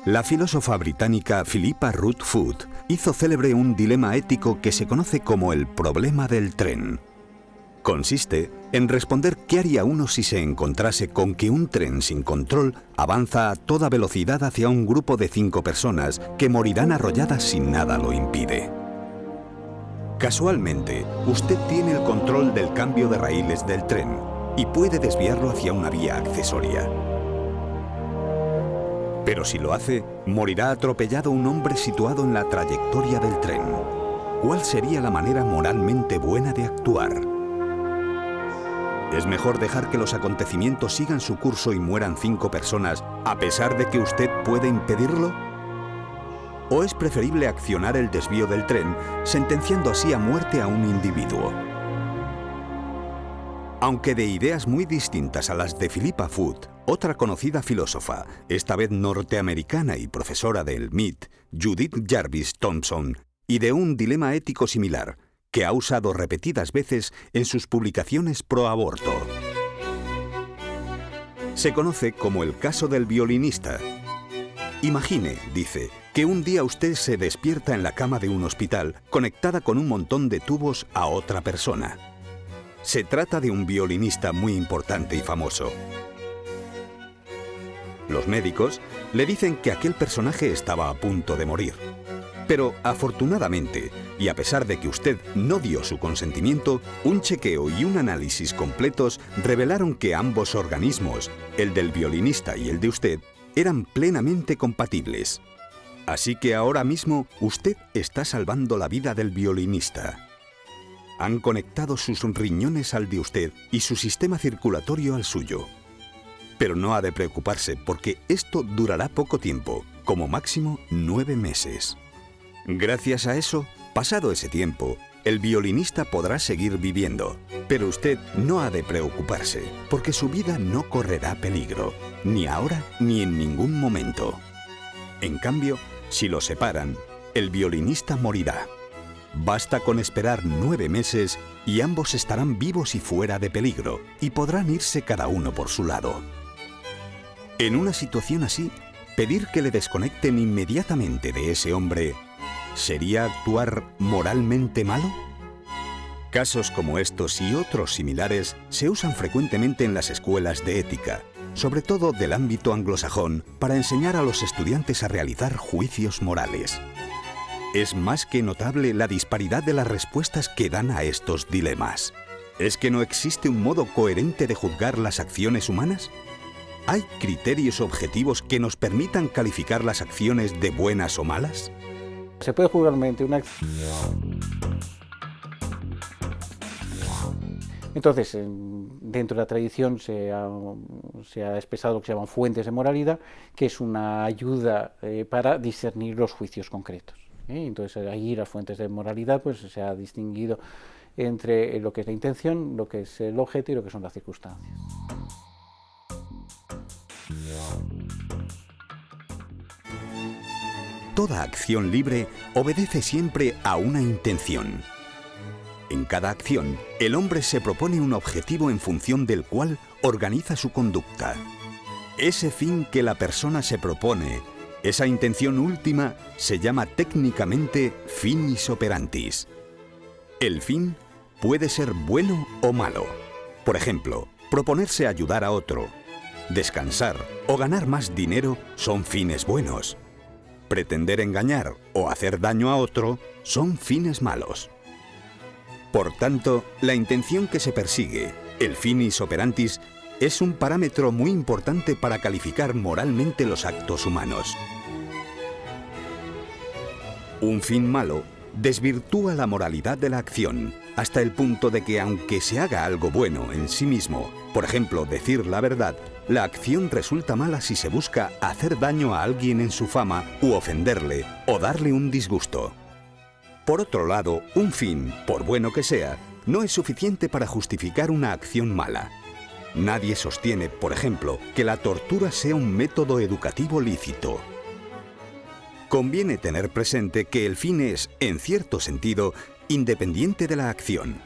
La filósofa británica Philippa Ruth Foot hizo célebre un dilema ético que se conoce como el problema del tren. Consiste en responder qué haría uno si se encontrase con que un tren sin control avanza a toda velocidad hacia un grupo de 5 personas que morirán arrolladas si nada lo impide. Casualmente, usted tiene el control del cambio de raíles del tren y puede desviarlo hacia una vía accesoria. Pero si lo hace, morirá atropellado un hombre situado en la trayectoria del tren. ¿Cuál sería la manera moralmente buena de actuar? ¿Es mejor dejar que los acontecimientos sigan su curso y mueran 5 personas a pesar de que usted puede impedirlo? ¿O es preferible accionar el desvío del tren, sentenciando así a muerte a un individuo? Aunque de ideas muy distintas a las de Philippa Foot, otra conocida filósofa, esta vez norteamericana y profesora del MIT, Judith Jarvis Thomson, ideó un dilema ético similar, que ha usado repetidas veces en sus publicaciones pro aborto. Se conoce como el caso del violinista. Imagine, dice, que un día usted se despierta en la cama de un hospital conectada con un montón de tubos a otra persona. Se trata de un violinista muy importante y famoso. Los médicos le dicen que aquel personaje estaba a punto de morir. Pero afortunadamente, y a pesar de que usted no dio su consentimiento, un chequeo y un análisis completos revelaron que ambos organismos, el del violinista y el de usted, eran plenamente compatibles. Así que ahora mismo usted está salvando la vida del violinista. Han conectado sus riñones al de usted y su sistema circulatorio al suyo. Pero no ha de preocuparse porque esto durará poco tiempo, como máximo 9 meses. Gracias a eso, pasado ese tiempo, el violinista podrá seguir viviendo, pero usted no ha de preocuparse, porque su vida no correrá peligro, ni ahora ni en ningún momento. En cambio, si lo separan, el violinista morirá. Basta con esperar 9 meses y ambos estarán vivos y fuera de peligro, y podrán irse cada uno por su lado. En una situación así, pedir que le desconecten inmediatamente de ese hombre ¿sería actuar moralmente malo? Casos como estos y otros similares se usan frecuentemente en las escuelas de ética, sobre todo del ámbito anglosajón, para enseñar a los estudiantes a realizar juicios morales. Es más que notable la disparidad de las respuestas que dan a estos dilemas. ¿Es que no existe un modo coherente de juzgar las acciones humanas? ¿Hay criterios objetivos que nos permitan calificar las acciones de buenas o malas? Se puede juzgar mediante una... Entonces, dentro de la tradición se ha expresado lo que se llaman fuentes de moralidad, que es una ayuda para discernir los juicios concretos. Entonces, ahí las fuentes de moralidad pues, se ha distinguido entre lo que es la intención, lo que es el objeto y lo que son las circunstancias. Toda acción libre obedece siempre a una intención. En cada acción, el hombre se propone un objetivo en función del cual organiza su conducta. Ese fin que la persona se propone, esa intención última, se llama técnicamente finis operantis. El fin puede ser bueno o malo. Por ejemplo, proponerse ayudar a otro, descansar o ganar más dinero son fines buenos. Pretender engañar o hacer daño a otro son fines malos. Por tanto, la intención que se persigue, el finis operantis, es un parámetro muy importante para calificar moralmente los actos humanos. Un fin malo desvirtúa la moralidad de la acción, hasta el punto de que aunque se haga algo bueno en sí mismo, por ejemplo, decir la verdad, la acción resulta mala si se busca hacer daño a alguien en su fama u ofenderle o darle un disgusto. Por otro lado, un fin, por bueno que sea, no es suficiente para justificar una acción mala. Nadie sostiene, por ejemplo, que la tortura sea un método educativo lícito. Conviene tener presente que el fin es, en cierto sentido, independiente de la acción.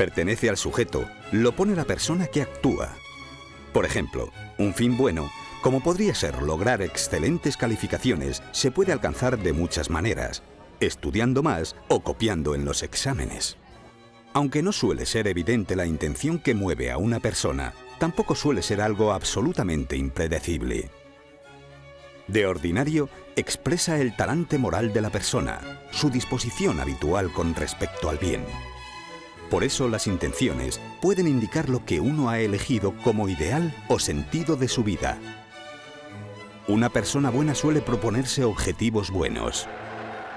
pertenece al sujeto, lo pone la persona que actúa. Por ejemplo, un fin bueno, como podría ser lograr excelentes calificaciones, se puede alcanzar de muchas maneras, estudiando más o copiando en los exámenes. Aunque no suele ser evidente la intención que mueve a una persona, tampoco suele ser algo absolutamente impredecible. De ordinario, expresa el talante moral de la persona, su disposición habitual con respecto al bien. Por eso las intenciones pueden indicar lo que uno ha elegido como ideal o sentido de su vida. Una persona buena suele proponerse objetivos buenos.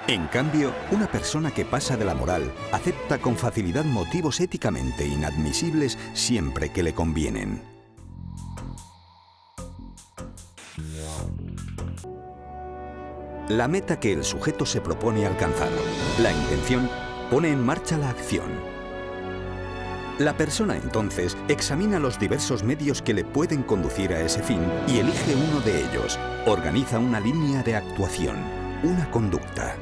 En cambio, una persona que pasa de la moral acepta con facilidad motivos éticamente inadmisibles siempre que le convienen. La meta que el sujeto se propone alcanzar, la intención, pone en marcha la acción. La persona entonces examina los diversos medios que le pueden conducir a ese fin y elige uno de ellos, organiza una línea de actuación, una conducta.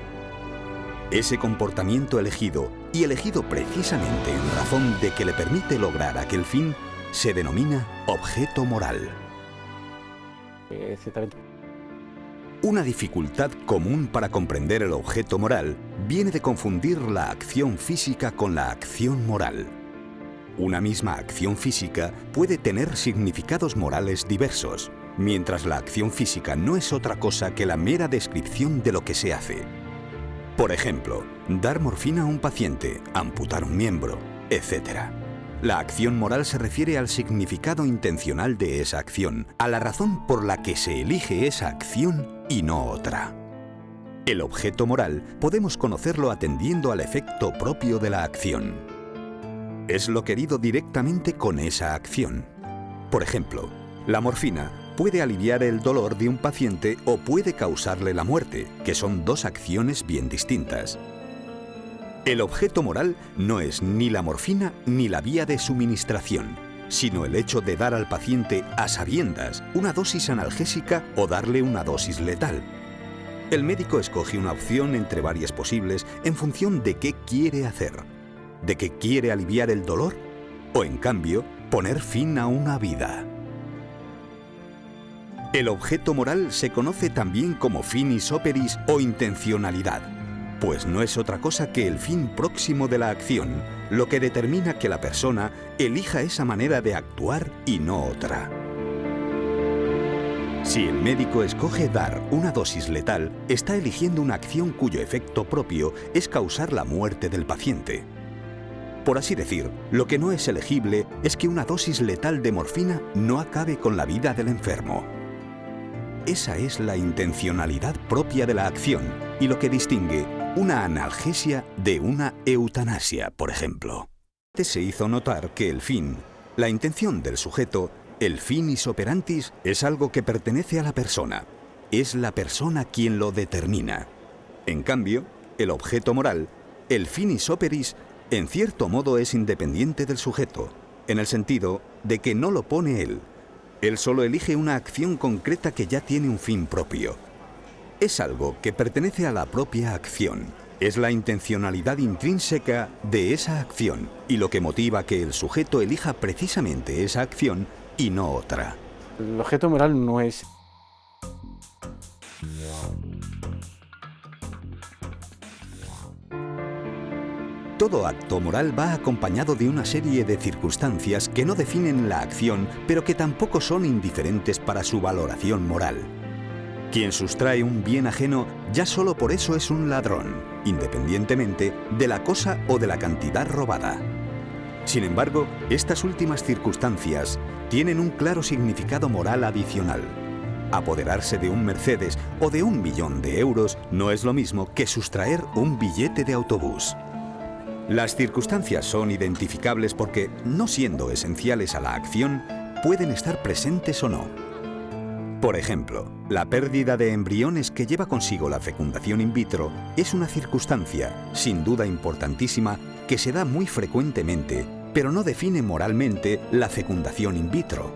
Ese comportamiento elegido, y elegido precisamente en razón de que le permite lograr aquel fin, se denomina objeto moral. Una dificultad común para comprender el objeto moral viene de confundir la acción física con la acción moral. Una misma acción física puede tener significados morales diversos, mientras la acción física no es otra cosa que la mera descripción de lo que se hace. Por ejemplo, dar morfina a un paciente, amputar un miembro, etc. La acción moral se refiere al significado intencional de esa acción, a la razón por la que se elige esa acción y no otra. El objeto moral podemos conocerlo atendiendo al efecto propio de la acción. Es lo querido directamente con esa acción. Por ejemplo, la morfina puede aliviar el dolor de un paciente o puede causarle la muerte, que son dos acciones bien distintas. El objeto moral no es ni la morfina ni la vía de suministración, sino el hecho de dar al paciente a sabiendas una dosis analgésica o darle una dosis letal. El médico escoge una opción entre varias posibles en función de qué quiere hacer, de que quiere aliviar el dolor o, en cambio, poner fin a una vida. El objeto moral se conoce también como finis operis o intencionalidad, pues no es otra cosa que el fin próximo de la acción, lo que determina que la persona elija esa manera de actuar y no otra. Si el médico escoge dar una dosis letal, está eligiendo una acción cuyo efecto propio es causar la muerte del paciente. Por así decir, lo que no es elegible es que una dosis letal de morfina no acabe con la vida del enfermo. Esa es la intencionalidad propia de la acción y lo que distingue una analgesia de una eutanasia, por ejemplo. Se hizo notar que el fin, la intención del sujeto, el finis operantis, es algo que pertenece a la persona. Es la persona quien lo determina. En cambio, el objeto moral, el finis operis, en cierto modo es independiente del sujeto, en el sentido de que no lo pone él. Él solo elige una acción concreta que ya tiene un fin propio. Es algo que pertenece a la propia acción. Es la intencionalidad intrínseca de esa acción y lo que motiva que el sujeto elija precisamente esa acción y no otra. El objeto moral no es... Todo acto moral va acompañado de una serie de circunstancias que no definen la acción, pero que tampoco son indiferentes para su valoración moral. Quien sustrae un bien ajeno ya solo por eso es un ladrón, independientemente de la cosa o de la cantidad robada. Sin embargo, estas últimas circunstancias tienen un claro significado moral adicional. Apoderarse de un Mercedes o de 1 millón de euros no es lo mismo que sustraer un billete de autobús. Las circunstancias son identificables porque, no siendo esenciales a la acción, pueden estar presentes o no. Por ejemplo, la pérdida de embriones que lleva consigo la fecundación in vitro es una circunstancia, sin duda importantísima, que se da muy frecuentemente, pero no define moralmente la fecundación in vitro.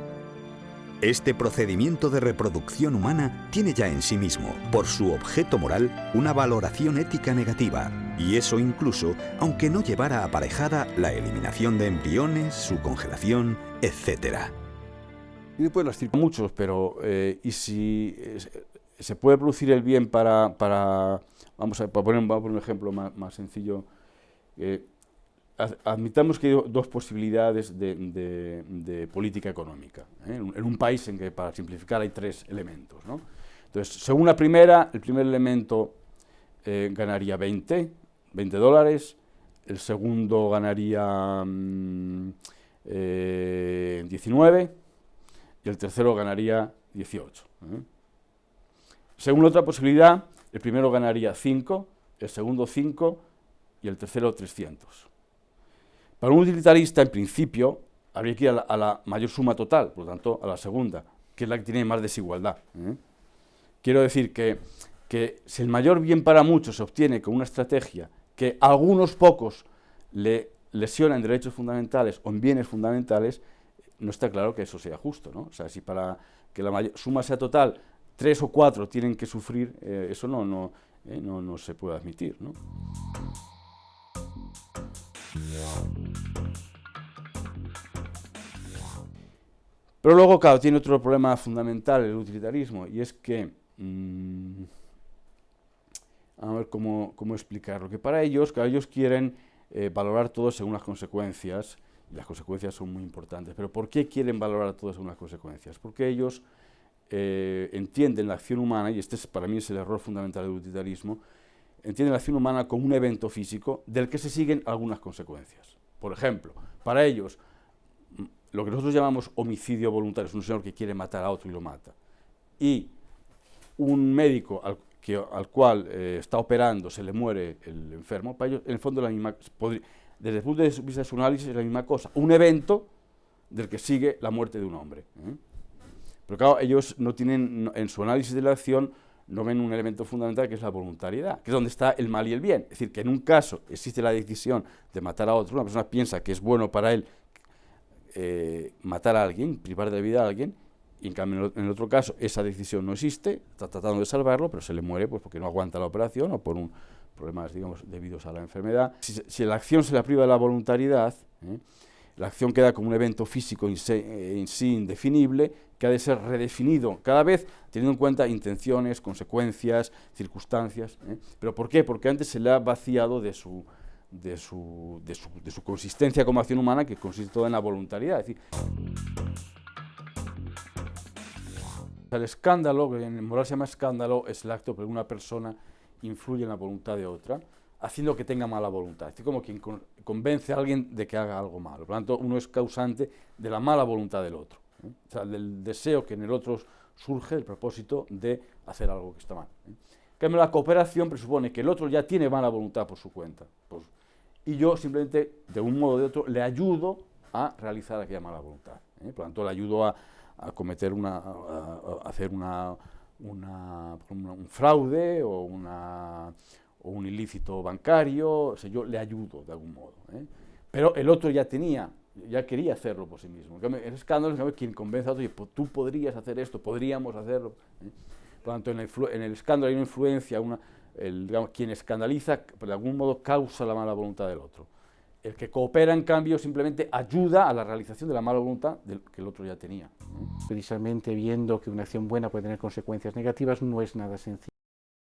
Este procedimiento de reproducción humana tiene ya en sí mismo, por su objeto moral, una valoración ética negativa. Y eso incluso aunque no llevara aparejada la eliminación de embriones, su congelación, etc. Y después las muchos, pero ¿y si se puede producir el bien vamos a poner un ejemplo más sencillo? Admitamos que hay dos posibilidades de política económica, en un país en que, para simplificar, hay tres elementos, ¿no? Entonces, según la primera, el primer elemento ganaría $20, el segundo ganaría 19 y el tercero ganaría 18. Según otra posibilidad, el primero ganaría 5, el segundo 5 y el tercero 300. Para un utilitarista, en principio, habría que ir a la mayor suma total, por lo tanto, a la segunda, que es la que tiene más desigualdad. Quiero decir que si el mayor bien para muchos se obtiene con una estrategia que a algunos pocos le lesiona en derechos fundamentales o en bienes fundamentales, no está claro que eso sea justo, ¿no? O sea, si para que la suma sea total, 3 o 4 tienen que sufrir, eso no se puede admitir, ¿no? Pero luego, claro, tiene otro problema fundamental el utilitarismo, y es que, a ver cómo explicarlo, que para ellos, quieren valorar todo según las consecuencias, y las consecuencias son muy importantes. Pero ¿por qué quieren valorar todo según las consecuencias? Porque ellos entienden la acción humana, y este para mí es el error fundamental del utilitarismo, entienden la acción humana como un evento físico del que se siguen algunas consecuencias. Por ejemplo, para ellos, lo que nosotros llamamos homicidio voluntario es un señor que quiere matar a otro y lo mata, y un médico al cual está operando se le muere el enfermo. Para ellos, en el fondo, desde el punto de vista de su análisis, es la misma cosa, un evento del que sigue la muerte de un hombre. Pero claro, ellos no tienen, en su análisis de la acción, no ven un elemento fundamental que es la voluntariedad, que es donde está el mal y el bien. Es decir, que en un caso existe la decisión de matar a otro, una persona piensa que es bueno para él matar a alguien, privar de vida a alguien, y en cambio en el otro caso esa decisión no existe, está tratando de salvarlo, pero se le muere pues porque no aguanta la operación o por problemas, digamos, debidos a la enfermedad. Si la acción se la priva de la voluntariedad, la acción queda como un evento físico en sí indefinible, que ha de ser redefinido cada vez teniendo en cuenta intenciones, consecuencias, circunstancias. ¿Pero por qué? Porque antes se le ha vaciado de su consistencia como acción humana, que consiste toda en la voluntariedad. Es decir, el escándalo, que en moral se llama escándalo, es el acto por que una persona influye en la voluntad de otra, haciendo que tenga mala voluntad. Es decir, como quien convence a alguien de que haga algo malo. Por lo tanto, uno es causante de la mala voluntad del otro. O sea, del deseo que en el otro surge el propósito de hacer algo que está mal. En cambio, la cooperación presupone que el otro ya tiene mala voluntad por su cuenta. Y yo simplemente, de un modo o de otro, le ayudo a realizar aquella mala voluntad. Por lo tanto, le ayudo a cometer a hacer un fraude o un ilícito bancario. O sea, yo le ayudo de algún modo. Pero el otro ya quería hacerlo por sí mismo. En el escándalo, quien convence a otro, pues tú podrías hacer esto, podríamos hacerlo. Por lo tanto, en el escándalo hay una influencia, quien escandaliza, de algún modo causa la mala voluntad del otro. El que coopera, en cambio, simplemente ayuda a la realización de la mala voluntad que el otro ya tenía. Precisamente viendo que una acción buena puede tener consecuencias negativas, no es nada sencillo.